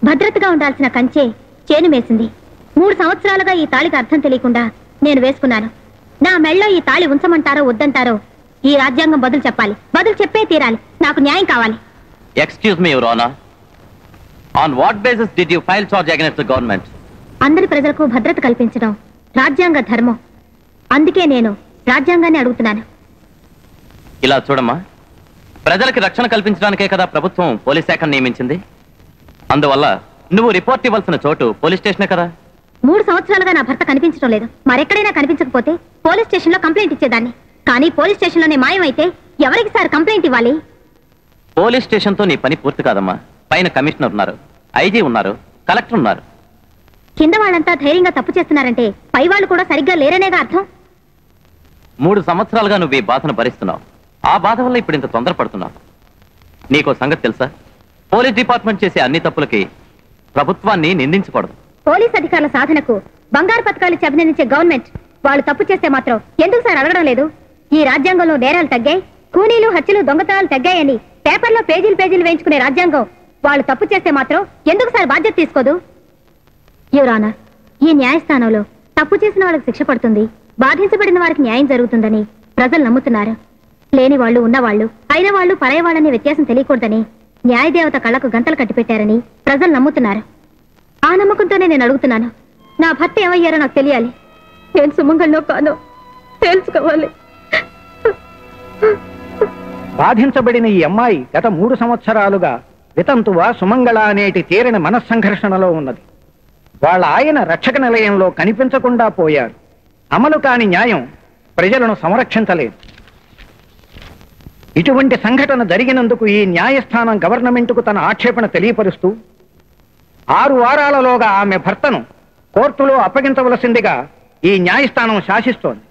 భద్రతగా ఉండాల్సిన కంచే చేను మేసింది. 3 సంవత్సరాలుగా ఈ తాళికి అర్థం తెలియకుండా నేను వేసుకున్నాను. నా మెళ్ళో ఈ తాళి ఉంచమంటారో వద్దంటారో ఈ రాజ్యాంగం బదులు చెప్పాలి. బదులు చెప్పే తీరాలి. నాకు న్యాయం కావాలి. Excuse me your honour, on what basis did you file charge against the government? అందరి ప్రజలకు భద్రత కల్పించడం రాజ్యాంగ ధర్మం. అందుకే నేను రాజ్యాంగాన్ని అడుగుతున్నాను. ఇలా చూడమ్మా, ప్రజలకు రక్షణ కల్పించడానికే కదా ప్రభుత్వం పోలీస్ శాఖను నియమించింది. అందువల్ల నువ్వు రిపోర్ట్ ఇవ్వాల్సిన చోటు పోలీస్ స్టేషనే కదా. 3 సంవత్సరాలుగా నా భర్త కనిపించడం లేదు. మరెక్కడైనా కనిపించకపోతే పోలీస్ స్టేషన్ లో కంప్లైంట్ ఇచ్చేదాన్ని. కానీ పోలీస్ స్టేషన్ లోనే మాయమైతే ఎవరికి సార్ కంప్లైంట్ ఇవ్వాలి? పోలీస్ స్టేషన్ తో నీ పని పూర్తి కాదమ్మా. పైన కమిషనర్ ఉన్నారు, ఐజీ ఉన్నారు, కలెక్టర్ ఉన్నారు. కింద వాళ్ళంతా ధైర్యంగా తప్పు చేస్తున్నారంటే పై వాళ్ళు కూడా సరిగ్గా లేరనేగా అర్థం. 3 సంవత్సరాలుగా నువ్వు ఈ బాధను భరిస్తున్నావు. ఆ బాధ వల్ల ఇప్పుడు ఇంత తొందరపడుతున్నావు. నీకో సంగతి తెలుసా? పోలీస్ డిపార్ట్మెంట్ చేసే అన్ని తప్పులకి ప్రభుత్వాన్ని నిందించకూడదు. పోలీస్ అధికారుల సాధనకు బంగారు పథకాలు అభినందించే గవర్నమెంట్ వాళ్ళు తప్పు చేస్తే మాత్రం ఎందుకు సార్ అడగడం లేదు? ఈ రాజ్యాంగంలో నేరాలు తగ్గాయి, కూలీలు హత్యలు దొంగతనాలు తగ్గాయని పేపర్లో పేజీలు వేయించుకునే రాజ్యాంగం వాళ్ళు తప్పు చేస్తే మాత్రం ఎందుకు సార్ బాధ్యత తీసుకోదు? యువర్ ఆనర్, ఈ న్యాయస్థానంలో తప్పు చేసిన వాళ్ళకి శిక్ష పడుతుంది, బాధించబడిన వారికి న్యాయం జరుగుతుందని ప్రజలు నమ్ముతున్నారు. లేని వాళ్ళు ఉన్నవాళ్లు, అయిన వాళ్ళు పరాయి వాళ్ళని వ్యత్యాసం తెలియకూడదని న్యాయదేవత కళ్ళకు గంతలు కట్టిపెట్టారని ప్రజలు నమ్ముతున్నారు. ఆ నమ్మకంతోనే నేను అడుగుతున్నాను. నా భర్త ఏమయ్యారో నాకు తెలియాలి. నేను సుమంగళలో కాను తెలుసుకోవాలి. బాధించబడిన ఈ అమ్మాయి గత 3 సంవత్సరాలుగా వితంతువ సుమంగళ అనేటి తీరని మనస్సంఘర్షణలో ఉన్నది. వాళ్ళ ఆయన రక్షక నిలయంలో కనిపించకుండా పోయారు. అమలు కాని న్యాయం ప్రజలను సంరక్షించలేదు. ఇటువంటి సంఘటన జరిగినందుకు ఈ న్యాయస్థానం గవర్నమెంట్కు తన ఆక్షేపణ తెలియపరుస్తూ 6 వారాలలోగా ఆమె భర్తను కోర్టులో అప్పగించవలసిందిగా ఈ న్యాయస్థానం శాసిస్తోంది.